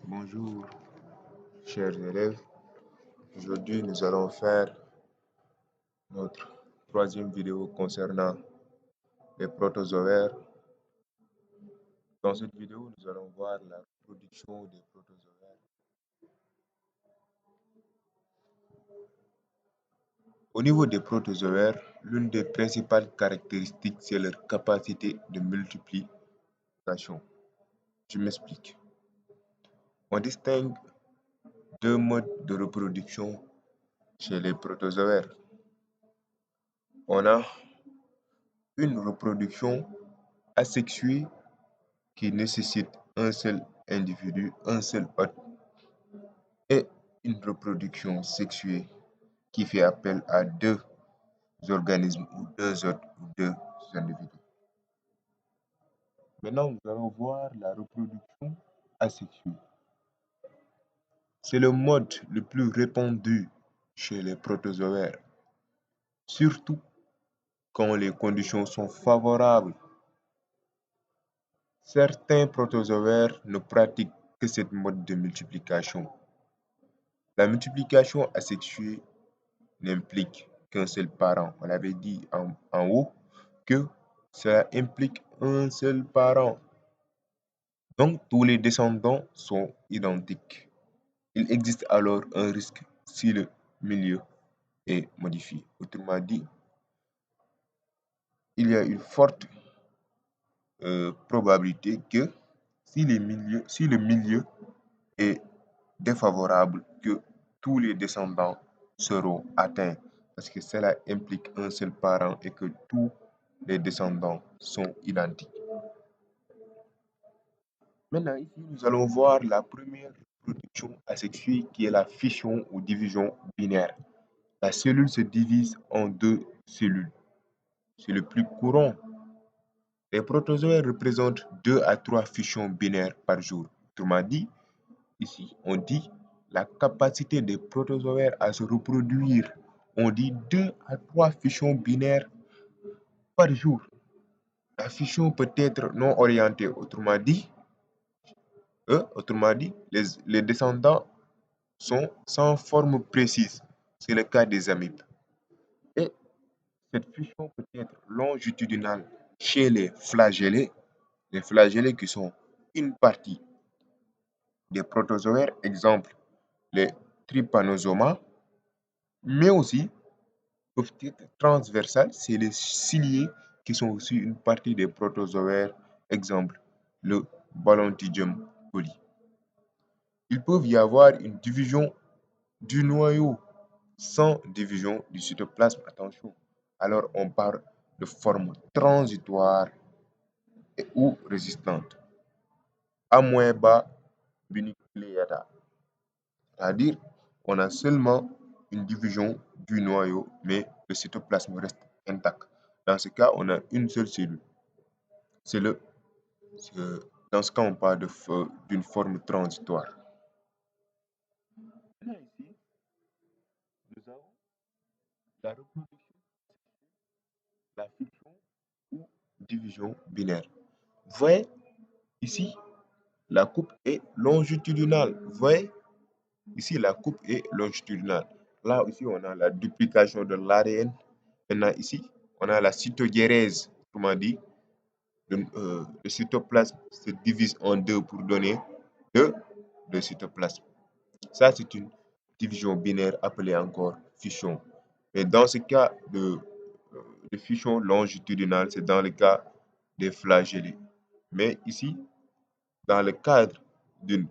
Bonjour, chers élèves. Aujourd'hui, nous allons faire notre troisième vidéo concernant les protozoaires. Dans cette vidéo, nous allons voir la reproduction des protozoaires. Au niveau des protozoaires, l'une des principales caractéristiques, c'est leur capacité de multiplication. Je m'explique. On distingue deux modes de reproduction chez les protozoaires. On a une reproduction asexuée qui nécessite un seul individu, un seul hôte, et une reproduction sexuée qui fait appel à deux organismes ou deux hôtes ou deux individus. Maintenant, nous allons voir la reproduction asexuée. C'est le mode le plus répandu chez les protozoaires, surtout quand les conditions sont favorables. Certains protozoaires ne pratiquent que cette mode de multiplication. La multiplication asexuée n'implique qu'un seul parent. On avait dit en haut que cela implique un seul parent. Donc, tous les descendants sont identiques. Il existe alors un risque si le milieu est modifié. Autrement dit, il y a une forte probabilité que si le milieu est défavorable, que tous les descendants seront atteints parce que cela implique un seul parent et que tous les descendants sont identiques. Maintenant, ici, nous allons voir la première reproduction asexuée qui est la fission ou division binaire. La cellule se divise en deux cellules. C'est le plus courant. Les protozoaires représentent 2 à 3 fissions binaires par jour. Autrement dit, ici, on dit la capacité des protozoaires à se reproduire. On dit 2 à 3 fissions binaires par jour. La fission peut être non orientée. Autrement dit, les descendants sont sans forme précise. C'est le cas des amibes. Et cette fission peut être longitudinale chez les flagellés qui sont une partie des protozoaires, exemple les trypanosomas, mais aussi peuvent être transversales, c'est les ciliés qui sont aussi une partie des protozoaires, exemple le Ballontidium coli. Il peut y avoir une division du noyau sans division du cytoplasme. Attention, alors on parle de forme transitoire ou résistante. Amoeba binucleata, c'est-à-dire on a seulement une division du noyau, mais le cytoplasme reste intact. Dans ce cas, on a une seule cellule. Dans ce cas, on parle d'une forme transitoire. Maintenant, ici, nous avons la reproduction, la fission ou division binaire. Vous voyez, ici, la coupe est longitudinale. Vous voyez, ici, la coupe est longitudinale. Là, ici, on a la duplication de l'ADN. Maintenant, ici, on a la cytodiérèse. Autrement dit, le cytoplasme se divise en deux pour donner deux cytoplasmes. Ça, c'est une division binaire appelée encore fission. Mais dans ce cas de fission longitudinale, c'est dans le cas des flagellés. Mais ici, dans le cadre d'une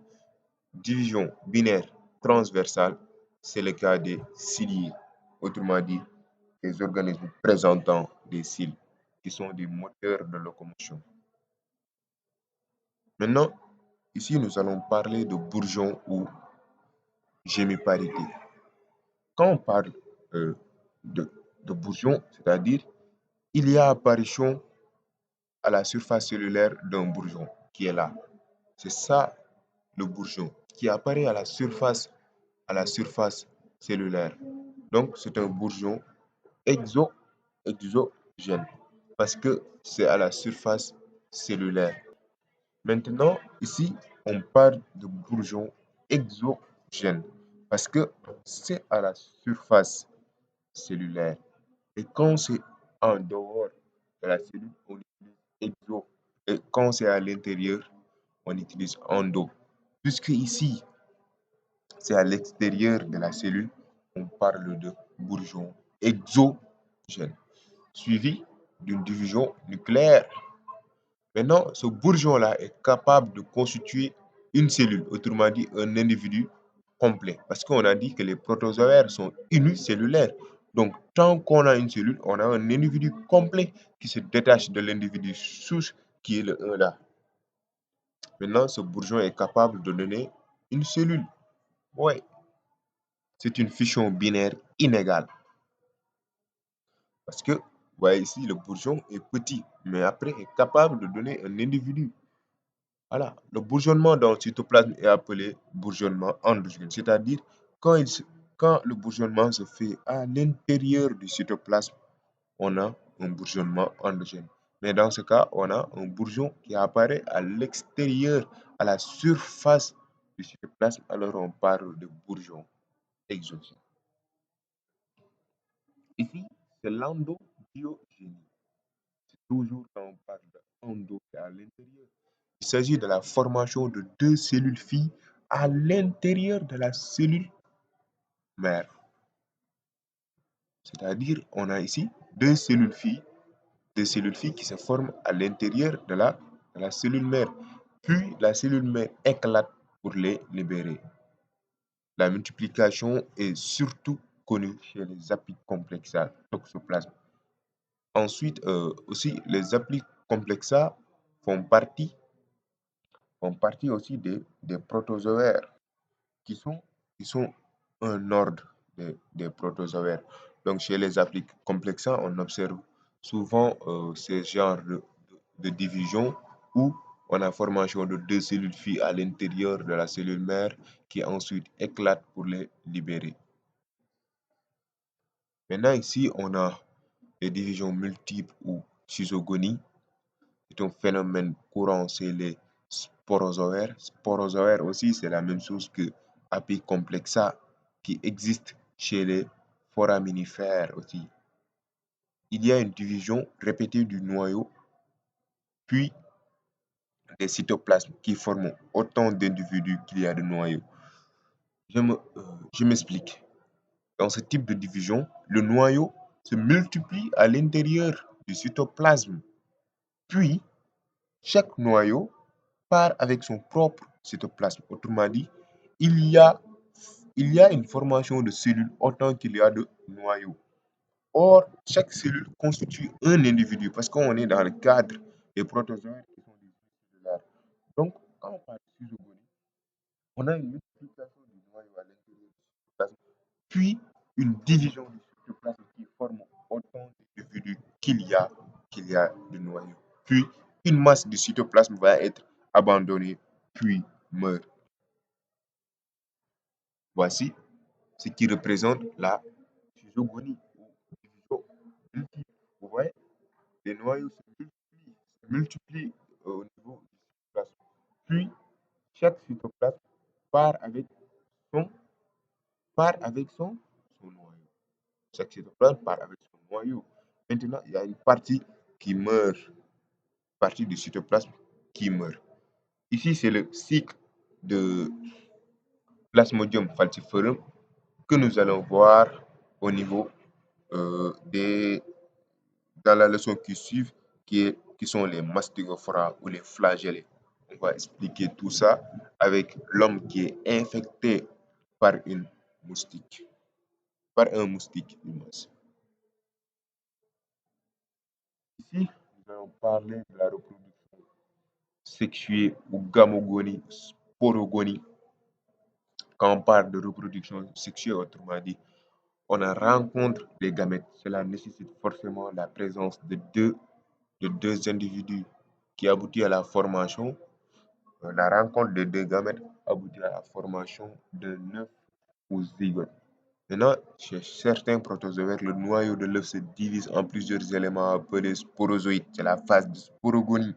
division binaire transversale, c'est le cas des ciliés. Autrement dit, des organismes présentant des cils qui sont des moteurs de locomotion. Maintenant, ici, nous allons parler de bourgeons ou gémiparité. Quand on parle de bourgeons, c'est-à-dire il y a apparition à la surface cellulaire d'un bourgeon qui est là. C'est ça le bourgeon qui apparaît à la surface cellulaire. Donc, c'est un bourgeon exogène parce que c'est à la surface cellulaire. Maintenant, ici, on parle de bourgeons exogènes parce que c'est à la surface cellulaire. Et quand c'est en dehors de la cellule, on utilise exo. Et quand c'est à l'intérieur, on utilise endo. Puisque ici, c'est à l'extérieur de la cellule, on parle de bourgeons exogènes, suivi d'une division nucléaire. Maintenant, ce bourgeon-là est capable de constituer une cellule, autrement dit un individu complet. Parce qu'on a dit que les protozoaires sont unicellulaires. Donc, tant qu'on a une cellule, on a un individu complet qui se détache de l'individu souche qui est le 1 là. Maintenant, ce bourgeon est capable de donner une cellule. Ouais, c'est une fission binaire inégale. Parce que, vous voyez ici, le bourgeon est petit, mais après est capable de donner un individu. Voilà, le bourgeonnement dans le cytoplasme est appelé bourgeonnement endogène, c'est-à-dire quand le bourgeonnement se fait à l'intérieur du cytoplasme, on a un bourgeonnement endogène. Mais dans ce cas, on a un bourgeon qui apparaît à l'extérieur, à la surface du cytoplasme, alors on parle de bourgeon exogène. Ici, c'est l'endodiogénie. C'est toujours quand on parle d'endo, c'est à l'intérieur. Il s'agit de la formation de deux cellules filles à l'intérieur de la cellule mère. C'est-à-dire, on a ici deux cellules filles qui se forment à l'intérieur de la cellule mère. Puis, la cellule mère éclate pour les libérer. La multiplication est surtout connue chez les apicomplexa toxoplasme. Ensuite, aussi, les apicomplexa font partie, font partie aussi des protozoaires qui sont, qui sont un ordre des protozoaires. Donc, chez les appliques complexes, on observe souvent ces genres de division où on a formation de deux cellules filles à l'intérieur de la cellule mère qui ensuite éclatent pour les libérer. Maintenant, ici, on a les divisions multiples ou schizogonie. C'est un phénomène courant chez les sporozoaires. Sporozoaires aussi, c'est la même chose que Apicomplexa qui existe chez les foraminifères aussi. Il y a une division répétée du noyau, puis des cytoplasmes qui forment autant d'individus qu'il y a de noyaux. Je m'explique. Dans ce type de division, le noyau se multiplie à l'intérieur du cytoplasme. Puis, chaque noyau part avec son propre cytoplasme. Autrement dit, il y a, il y a une formation de cellules autant qu'il y a de noyaux. Or, chaque cellule constitue un individu parce qu'on est dans le cadre des protozoaires qui sont des cellulaires. Donc, quand on parle de schizogonie, on a une multiplication du noyau à l'intérieur du cytoplasme, puis une division du cytoplasme qui forme autant d'individus qu'il y a de noyaux. Puis, une masse du cytoplasme va être abandonnée, puis meurt. Voici ce qui représente la schizogonie ou division multiple. Vous voyez, les noyaux se multiplient au niveau du cytoplasme. Puis, chaque cytoplasme part avec son, son noyau. Chaque cytoplasme part avec son noyau. Maintenant, il y a une partie qui meurt, partie du cytoplasme qui meurt. Ici, c'est le cycle de Plasmodium falciparum que nous allons voir au niveau dans la leçon qui suit, qui sont les mastigophora ou les flagellés. On va expliquer tout ça avec l'homme qui est infecté par une moustique, par un moustique immense. Ici, nous allons parler de la reproduction sexuée ou gamogonie, sporogonie. Quand on parle de reproduction sexuée, autrement dit, on en rencontre des gamètes. Cela nécessite forcément la présence de deux individus qui aboutit à la formation, la rencontre de deux gamètes aboutit à la formation de 9 ou zygotes. Maintenant, chez certains protozoaires, le noyau de l'œuf se divise en plusieurs éléments appelés sporozoïdes. C'est la phase de sporogonie.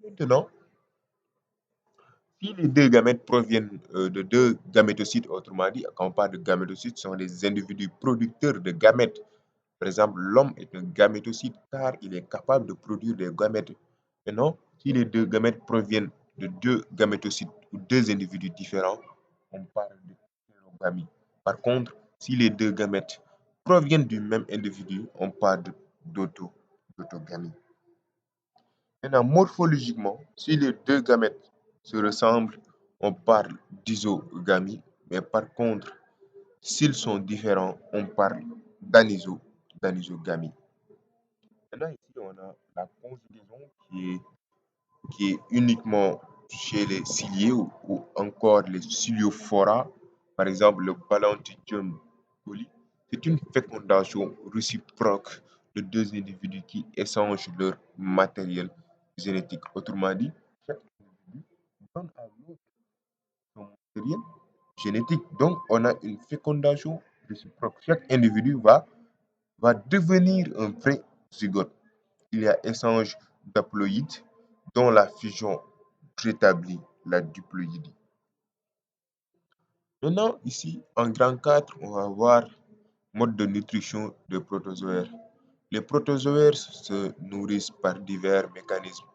Maintenant, Si les deux gamètes proviennent de deux gamétocytes, autrement dit, quand on parle de gamétocytes, ce sont des individus producteurs de gamètes. Par exemple, l'homme est un gamétocyte car il est capable de produire des gamètes. Maintenant, si les deux gamètes proviennent de deux gamétocytes ou deux individus différents, on parle de hétérogamie. Par contre, si les deux gamètes proviennent du même individu, on parle d'autogamie. Maintenant, morphologiquement, si les deux gamètes se ressemblent, on parle d'isogamie, mais par contre, s'ils sont différents, on parle d'anisogamie. Maintenant, ici, on a la conjugaison qui est uniquement chez les ciliés ou encore les ciliophora, par exemple le Balantidium coli. C'est une fécondation réciproque de deux individus qui échangent leur matériel génétique. Autrement dit, chaque individu donne à l'autre son matériel génétique. Donc, on a une fécondation réciproque. Chaque individu va devenir un vrai zygote. Il y a échange d'haploïdes dont la fusion rétablit la diploïdie. Maintenant, ici, en grand 4, on va voir mode de nutrition des protozoaires. Les protozoaires se nourrissent par divers mécanismes.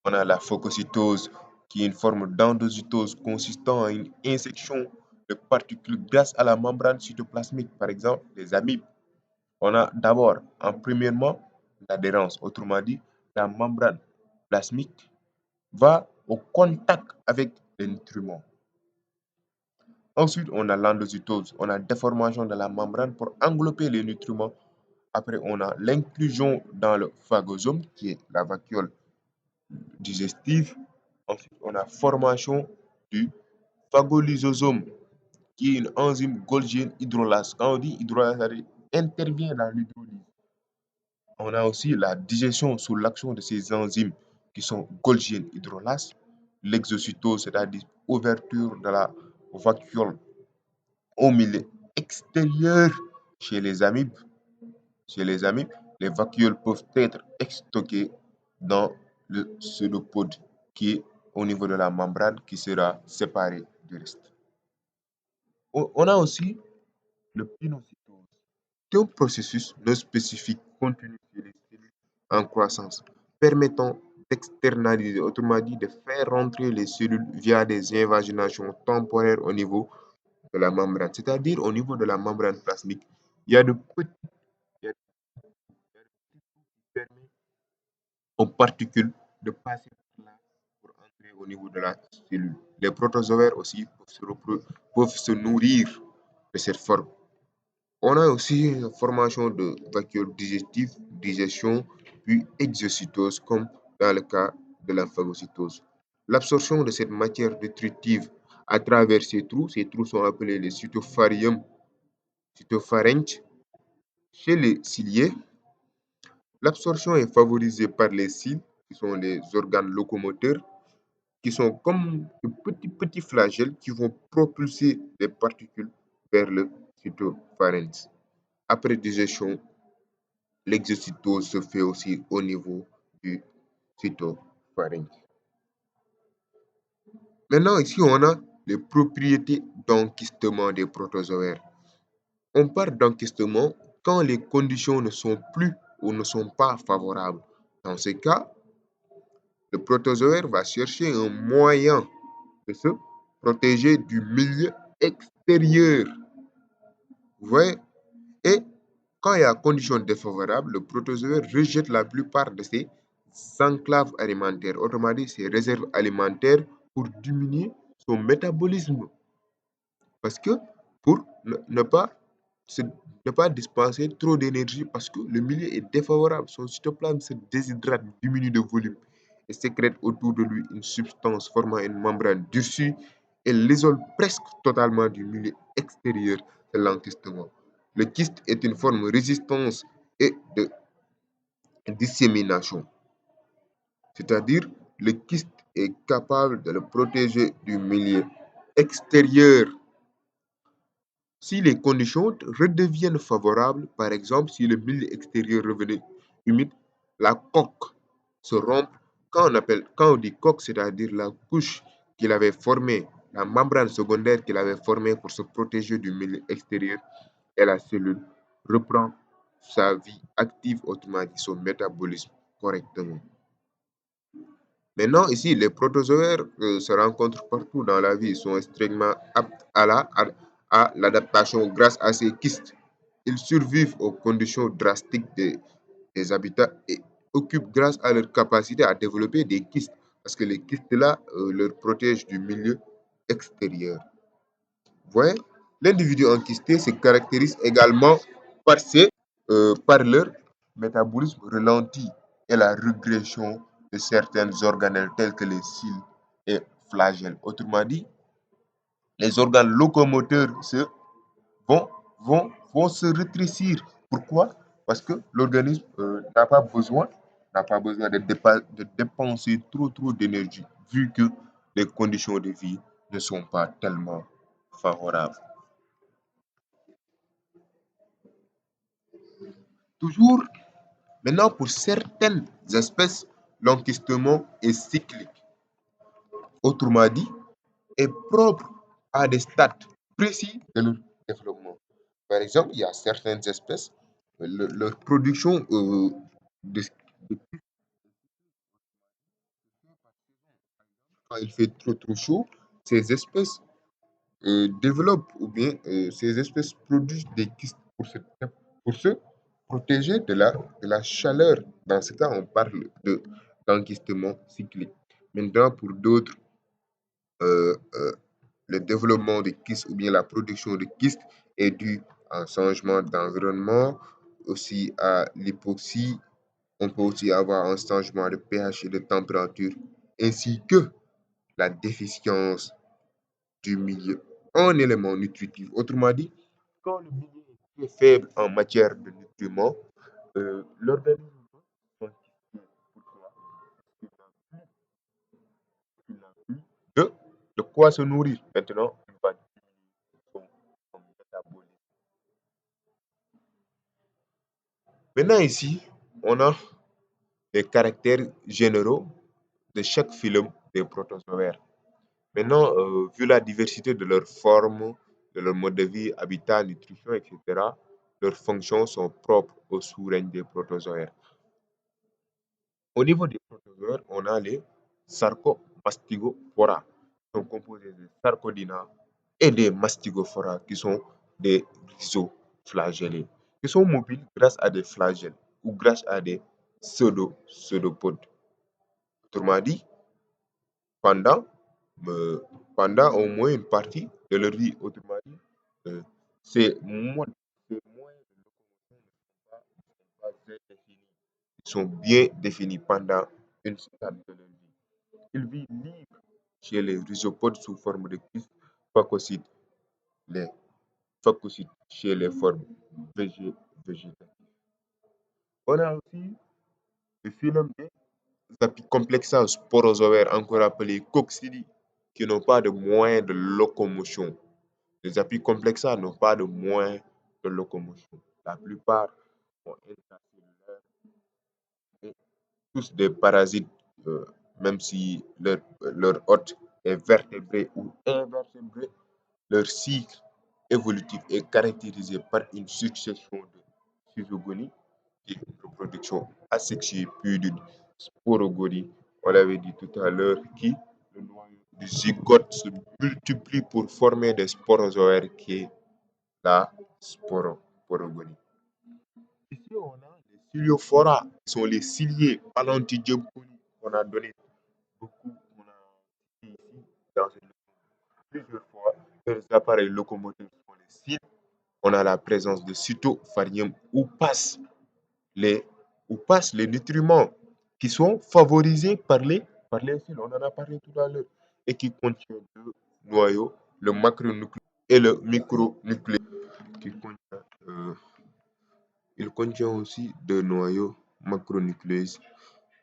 On a la phagocytose, qui est une forme d'endocytose consistant en une injection de particules grâce à la membrane cytoplasmique, par exemple les amibes. On a d'abord, en premièrement, l'adhérence, autrement dit, la membrane plasmique va au contact avec les nutriments. Ensuite, on a l'endocytose, on a déformation de la membrane pour englober les nutriments. Après, on a l'inclusion dans le phagosome, qui est la vacuole digestive. Ensuite, on a formation du phagolysosome, qui est une enzyme golgienne hydrolase. Quand on dit hydrolase, ça intervient dans l'hydrolyse. On a aussi la digestion sous l'action de ces enzymes qui sont golgiennes hydrolase, l'exocytose, c'est-à-dire ouverture de la vacuole au milieu extérieur chez les amibes. Chez les amibes, les vacuoles peuvent être stockées dans le pseudopode qui est au niveau de la membrane qui sera séparé du reste. On a aussi le pinocytose, qui est un processus non spécifique contenu chez les cellules en croissance, permettant d'externaliser, autrement dit de faire rentrer les cellules via des invaginations temporaires au niveau de la membrane, c'est-à-dire au niveau de la membrane plasmique. Il y a de petits il y a de petits qui permettent aux particules de passer par là pour entrer au niveau de la cellule. Les protozoaires aussi peuvent se nourrir de cette forme. On a aussi une formation de vacuole digestive, digestion, puis exocytose, comme dans le cas de la phagocytose. L'absorption de cette matière nutritive à travers ces trous sont appelés les cytopharynx. Chez les ciliés, l'absorption est favorisée par les cils, qui sont les organes locomoteurs, qui sont comme de petits flagelles qui vont propulser les particules vers le cytopharynx. Après digestion, l'exocytose se fait aussi au niveau du cytopharynx. Maintenant, ici, on a les propriétés d'enquistement des protozoaires. On parle d'enquistement quand les conditions ne sont plus ou ne sont pas favorables. Dans ce cas, le protozoaire va chercher un moyen de se protéger du milieu extérieur. Vous voyez? Et quand il y a conditions défavorables, le protozoaire rejette la plupart de ses enclaves alimentaires, autrement dit ses réserves alimentaires, pour diminuer son métabolisme. Parce que pour ne pas dispenser trop d'énergie parce que le milieu est défavorable. Son cytoplasme se déshydrate, diminue de volume et sécrète autour de lui une substance formant une membrane durcie et l'isole presque totalement du milieu extérieur de l'enquistement. Le kyste est une forme de résistance et de dissémination, c'est-à-dire le kyste est capable de le protéger du milieu extérieur. Si les conditions redeviennent favorables, par exemple si le milieu extérieur revenait humide, la coque se rompt. Quand on dit coque, c'est-à-dire la couche qu'il avait formé, la membrane secondaire qu'il avait formée pour se protéger du milieu extérieur, et la cellule reprend sa vie active, autrement dit son métabolisme correctement. Maintenant, ici, les protozoaires se rencontrent partout dans la vie. Ils sont extrêmement aptes à l'adaptation grâce à ces kystes. Ils survivent aux conditions drastiques des habitats et occupent grâce à leur capacité à développer des kystes. Parce que les kystes-là leur protègent du milieu extérieur. Vous voyez, l'individu enkysté se caractérise également par, par leur métabolisme ralenti et la régression de certaines organelles telles que les cils et flagelles. Autrement dit, les organes locomoteurs vont se rétrécir. Pourquoi? Parce que l'organisme n'a pas besoin de dépenser trop d'énergie, vu que les conditions de vie ne sont pas tellement favorables. Toujours, maintenant, pour certaines espèces, l'enquistement est cyclique. Autrement dit, est propre à des stades précis de leur développement. Par exemple, il y a certaines espèces, leur production de, de- quand il fait trop chaud, ces espèces développent ou bien ces espèces produisent des kystes pour se protéger de la chaleur. Dans ce cas, on parle d'enquistement cyclique. Maintenant, pour d'autres, euh, euh, le développement de kystes ou bien la production de kystes est dû à un changement d'environnement, aussi à l'hypoxie. On peut aussi avoir un changement de pH et de température, ainsi que la déficience du milieu en éléments nutritifs. Autrement dit, quand le milieu est très faible en matière de nutriments, l'organisme va s'inquiéter. Pourquoi? Il n'a plus de quoi se nourrir. Maintenant, il va diminuer son métabolisme. Maintenant, ici, on a les caractères généraux de chaque phylum des protozoaires. Maintenant, vu la diversité de leurs formes, de leur mode de vie, habitat, nutrition, etc., leurs fonctions sont propres au sous-règne des protozoaires. Au niveau des protozoaires, on a les sarcomastigophora, qui sont composés de sarcodina, et des mastigophora, qui sont des rhizoflagellés, qui sont mobiles grâce à des flagelles ou grâce à des pseudopodes. Autrement dit, pendant, euh, pendant au moins une partie de leur vie. Autrement dit, euh, ces modes, ces moyens de locomotion ne sont pas très définis. Ils sont bien définis pendant une stade de leur vie. Ils vivent libres chez les rhizopodes sous forme de kystes phacocytes, les phacocytes chez les formes végétales. On a aussi le phylum des Apicomplexes sporozoaires, encore appelés coccidies, qui n'ont pas de moyens de locomotion. Les apicomplexes n'ont pas de moyens de locomotion. La plupart sont intracellulaires et tous des parasites, euh, même si leur hôte est vertébré ou invertébré, leur cycle évolutif est caractérisé par une succession de schizogonies, qui est une reproduction asexuée, puis d'une sporogonie, on l'avait dit tout à l'heure, qui, le noyau du zygote, se multiplie pour former des sporozoaires, qui est la sporogonie. Ici, on a les ciliophora, qui sont les ciliés Palantidiogonie, qu'on a donné beaucoup, on a dit ici, dans cette plusieurs fois. Leurs appareils locomoteurs sont les cils. On a la présence de cytopharinium les, où passent les nutriments qui sont favorisés par les cils. On en a parlé tout à l'heure. Et qui contient deux noyaux, le macronucléus et le micronucléus. Qui contient, euh, il contient aussi deux noyaux macronucléus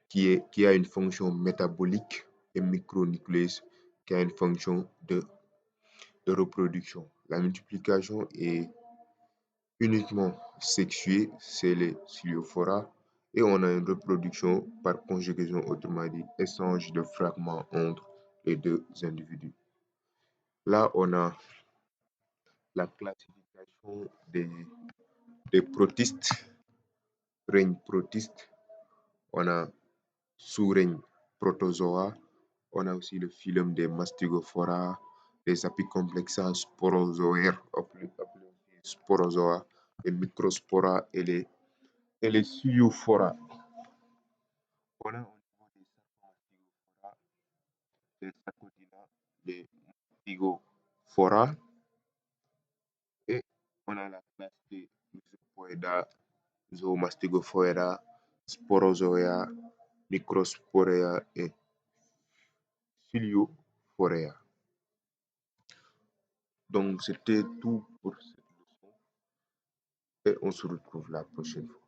qui a une fonction métabolique et micronucléus qui a une fonction de reproduction. La multiplication est uniquement sexuée, c'est les Ciliophora, et on a une reproduction par conjugaison, autrement dit, échange de fragments entre les deux individus. Là, on a la classification des protistes, règne protiste, on a sous-règne protozoa, on a aussi le phylum des Mastigophora, les apicomplexa sporozoaires, sporozoa, les microspora et les Ciliophora. On a au niveau des Sarcomastigophora, les Sarcodina, les Mastigophora, et on a la classe des Mesopoida, Zoomastigophora, Sporozoa, Microsporea et Cilioforea. Donc, c'était tout pour cette leçon et on se retrouve la prochaine fois.